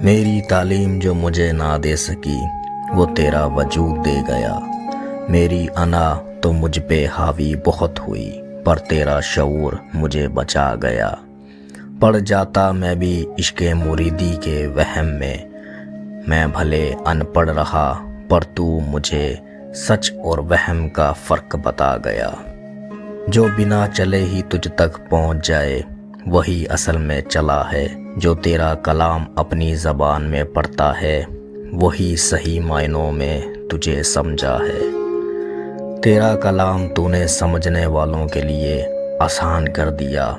میری تعلیم جو مجھے نہ دے سکی وہ تیرا وجود دے گیا۔ میری انا تو مجھ پہ حاوی بہت ہوئی پر تیرا شعور مجھے بچا گیا۔ پڑ جاتا میں بھی عشق مریدی کے وہم میں بھلے ان پڑھ رہا پر تو مجھے سچ اور وہم کا فرق بتا گیا۔ جو بنا چلے ہی تجھ تک پہنچ جائے وہی اصل میں چلا ہے، جو تیرا کلام اپنی زبان میں پڑھتا ہے وہی صحیح معنوں میں تجھے سمجھا ہے۔ تیرا کلام تو نے سمجھنے والوں کے لیے آسان کر دیا،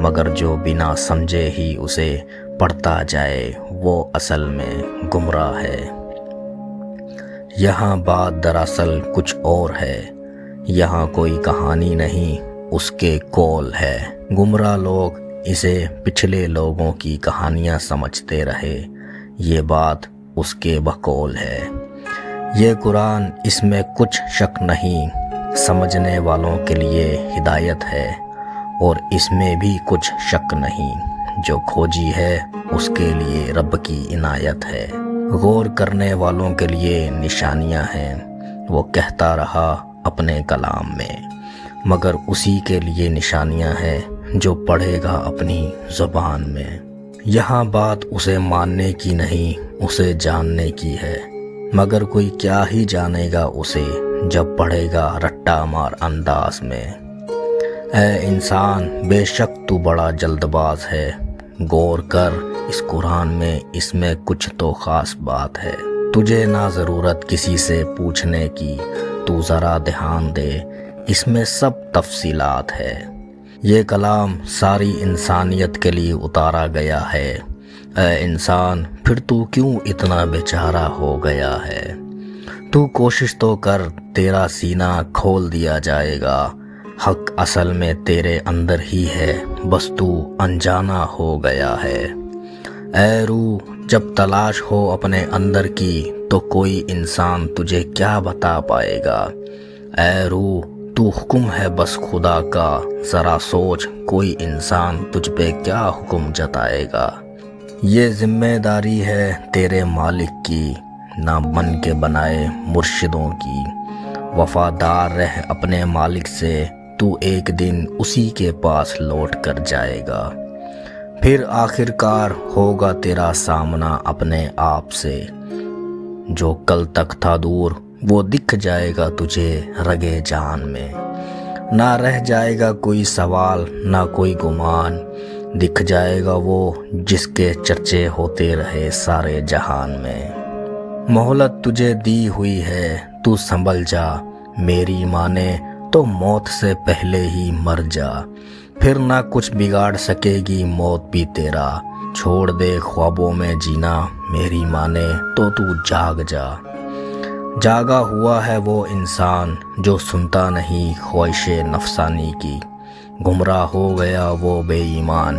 مگر جو بنا سمجھے ہی اسے پڑھتا جائے وہ اصل میں گمراہ ہے۔ یہاں بات دراصل کچھ اور ہے، یہاں کوئی کہانی نہیں اس کے قول ہے۔ گمراہ لوگ اسے پچھلے لوگوں کی کہانیاں سمجھتے رہے، یہ بات اس کے بقول ہے۔ یہ قرآن اس میں کچھ شک نہیں، سمجھنے والوں کے لیے ہدایت ہے، اور اس میں بھی کچھ شک نہیں، جو کھوجی ہے اس کے لیے رب کی عنایت ہے۔ غور کرنے والوں کے لیے نشانیاں ہیں، وہ کہتا رہا اپنے کلام میں، مگر اسی کے لیے نشانیاں ہیں جو پڑھے گا اپنی زبان میں۔ یہاں بات اسے ماننے کی نہیں اسے جاننے کی ہے، مگر کوئی کیا ہی جانے گا اسے جب پڑھے گا رٹا مار انداز میں۔ اے انسان بے شک تو بڑا جلد باز ہے، غور کر اس قرآن میں، اس میں کچھ تو خاص بات ہے۔ تجھے نہ ضرورت کسی سے پوچھنے کی، تو ذرا دھیان دے اس میں سب تفصیلات ہے۔ یہ کلام ساری انسانیت کے لیے اتارا گیا ہے۔ اے انسان پھر تو کیوں اتنا بیچارہ ہو گیا ہے؟ تو کوشش تو کر، تیرا سینہ کھول دیا جائے گا۔ حق اصل میں تیرے اندر ہی ہے، بس تو انجانا ہو گیا ہے۔ اے روح جب تلاش ہو اپنے اندر کی تو کوئی انسان تجھے کیا بتا پائے گا؟ اے روح تو حکم ہے بس خدا کا، ذرا سوچ کوئی انسان تجھ پہ کیا حکم جتائے گا؟ یہ ذمہ داری ہے تیرے مالک کی، نہ بن کے بنائے مرشدوں کی۔ وفادار رہ اپنے مالک سے، تو ایک دن اسی کے پاس لوٹ کر جائے گا۔ پھر آخر کار ہوگا تیرا سامنا اپنے آپ سے، جو کل تک تھا دور وہ دکھ جائے گا تجھے رگے جان میں۔ نہ رہ جائے گا کوئی سوال نہ کوئی گمان، دکھ جائے گا وہ جس کے چرچے ہوتے رہے سارے جہان میں۔ مہلت تجھے دی ہوئی ہے تو سنبھل جا، میری مانے تو موت سے پہلے ہی مر جا، پھر نہ کچھ بگاڑ سکے گی موت بھی تیرا۔ چھوڑ دے خوابوں میں جینا، میری مانے تو جاگ جا۔ جاگا ہوا ہے وہ انسان جو سنتا نہیں خواہش نفسانی کی، گمراہ ہو گیا وہ بے ایمان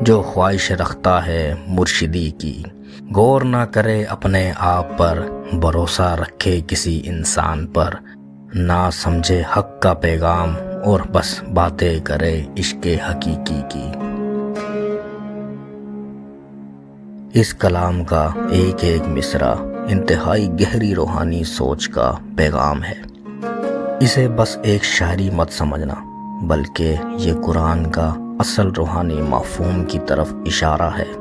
جو خواہش رکھتا ہے مرشدی کی۔ غور نہ کرے اپنے آپ پر، بھروسہ رکھے کسی انسان پر، نہ سمجھے حق کا پیغام اور بس باتیں کرے عشق حقیقی کی۔ اس کلام کا ایک ایک مصرع انتہائی گہری روحانی سوچ کا پیغام ہے۔ اسے بس ایک شاعری مت سمجھنا، بلکہ یہ قرآن کا اصل روحانی مفہوم کی طرف اشارہ ہے،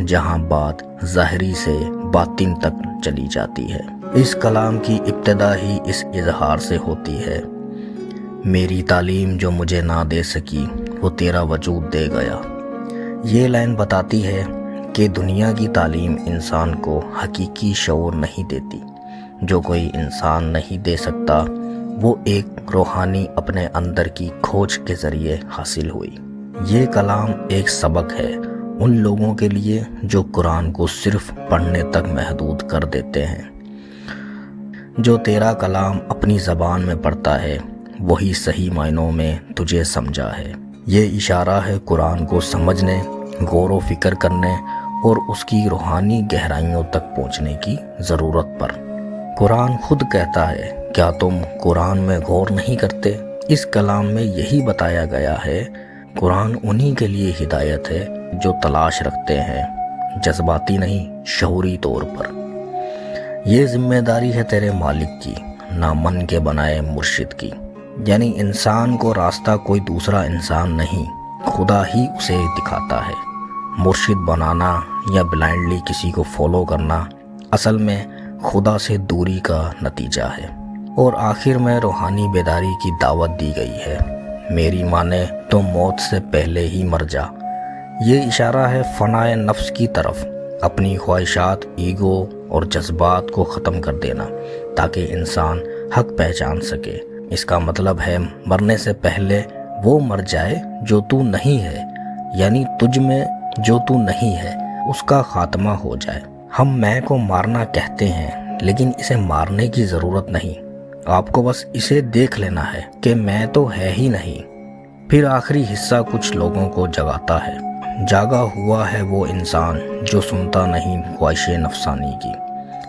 جہاں بات ظاہری سے باطن تک چلی جاتی ہے۔ اس کلام کی ابتدا ہی اس اظہار سے ہوتی ہے، میری تعلیم جو مجھے نہ دے سکی وہ تیرا وجود دے گیا۔ یہ لائن بتاتی ہے کہ دنیا کی تعلیم انسان کو حقیقی شعور نہیں دیتی۔ جو کوئی انسان نہیں دے سکتا وہ ایک روحانی اپنے اندر کی کھوج کے ذریعے حاصل ہوئی۔ یہ کلام ایک سبق ہے ان لوگوں کے لیے جو قرآن کو صرف پڑھنے تک محدود کر دیتے ہیں۔ جو تیرا کلام اپنی زبان میں پڑھتا ہے وہی صحیح معنوں میں تجھے سمجھا ہے۔ یہ اشارہ ہے قرآن کو سمجھنے، غور و فکر کرنے اور اس کی روحانی گہرائیوں تک پہنچنے کی ضرورت پر۔ قرآن خود کہتا ہے، کیا تم قرآن میں غور نہیں کرتے؟ اس کلام میں یہی بتایا گیا ہے۔ قرآن انہی کے لیے ہدایت ہے جو تلاش رکھتے ہیں، جذباتی نہیں شعوری طور پر۔ یہ ذمہ داری ہے تیرے مالک کی، نہ من کے بنائے مرشد کی۔ یعنی انسان کو راستہ کوئی دوسرا انسان نہیں، خدا ہی اسے دکھاتا ہے۔ مرشد بنانا یا بلائنڈلی کسی کو فالو کرنا اصل میں خدا سے دوری کا نتیجہ ہے۔ اور آخر میں روحانی بیداری کی دعوت دی گئی ہے، میری مانے تو موت سے پہلے ہی مر جا۔ یہ اشارہ ہے فنائے نفس کی طرف، اپنی خواہشات، ایگو اور جذبات کو ختم کر دینا تاکہ انسان حق پہچان سکے۔ اس کا مطلب ہے مرنے سے پہلے وہ مر جائے جو تو نہیں ہے، یعنی تجھ میں جو تو نہیں ہے اس کا خاتمہ ہو جائے۔ ہم میں کو مارنا کہتے ہیں لیکن اسے مارنے کی ضرورت نہیں، آپ کو بس اسے دیکھ لینا ہے کہ میں تو ہے ہی نہیں۔ پھر آخری حصہ کچھ لوگوں کو جگاتا ہے۔ جاگا ہوا ہے وہ انسان جو سنتا نہیں خواہش نفسانی کی،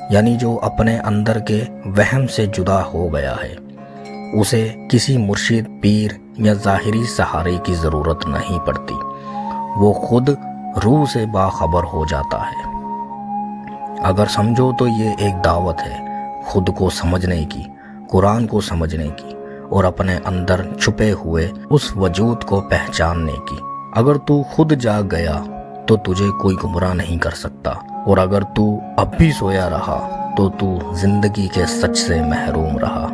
یعنی جو اپنے اندر کے وہم سے جدا ہو گیا ہے۔ اسے کسی مرشد، پیر یا ظاہری سہارے کی ضرورت نہیں پڑتی، وہ خود روح سے باخبر ہو جاتا ہے۔ اگر سمجھو تو یہ ایک دعوت ہے خود کو سمجھنے کی، قرآن کو سمجھنے کی اور اپنے اندر چھپے ہوئے اس وجود کو پہچاننے کی۔ اگر تو خود جاگ گیا تو تجھے کوئی گمراہ نہیں کر سکتا، اور اگر تو اب بھی سویا رہا تو زندگی کے سچ سے محروم رہا۔